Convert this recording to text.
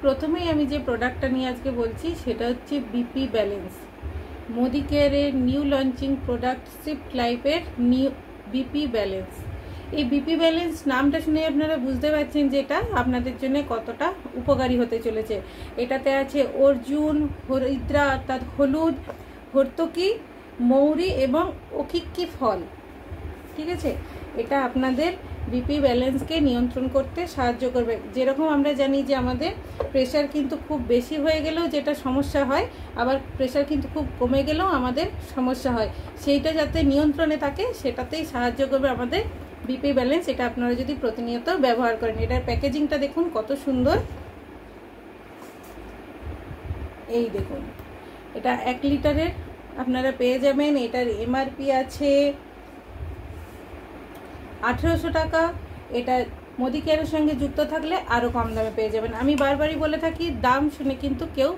প্রথমেই আমি যে প্রোডাক্টটা নিয়ে আজকে বলছি সেটা হচ্ছে বিপি ব্যালেন্স। মোদি কেয়ারের নিউ লঞ্চিং প্রোডাক্ট শিফট লাইফের নিউ বিপি ব্যালেন্স। এই বিপি ব্যালেন্স নামটা শুনে আপনারা বুঝতে পারছেন যে এটা আপনাদের জন্য কতটা উপকারী হতে চলেছে। এটাতে আছে অর্জুন, হরিদ্রা অর্থাৎ হলুদ, হর্তকি, মৌরি এবং ওখিক্কি ফল। ঠিক আছে, এটা আপনাদের বিপি ব্যালেন্সকে নিয়ন্ত্রণ করতে সাহায্য করবে। যেরকম আমরা জানি যে আমাদের প্রেশার কিন্তু খুব বেশি হয়ে গেলেও যেটা সমস্যা হয়, আবার প্রেশার কিন্তু খুব কমে গেলেও আমাদের সমস্যা হয়, সেইটা যাতে নিয়ন্ত্রণে থাকে সেটাতেই সাহায্য করবে আমাদের বিপি ব্যালেন্স। এটা আপনারা যদি প্রতিনিয়ত ব্যবহার করেন। এটার প্যাকেজিংটা দেখুন কত সুন্দর। এই দেখুন, এটা 1 লিটারের আপনারা পেয়ে যাবেন। এটার এমআরপি আছে 1800 টাকা। এটা মোদি কেয়ারের সঙ্গে যুক্ত থাকলে আরও কম দামে পেয়ে যাবেন। আমি বারবারই বলে থাকি, দাম শুনে কিন্তু কেউ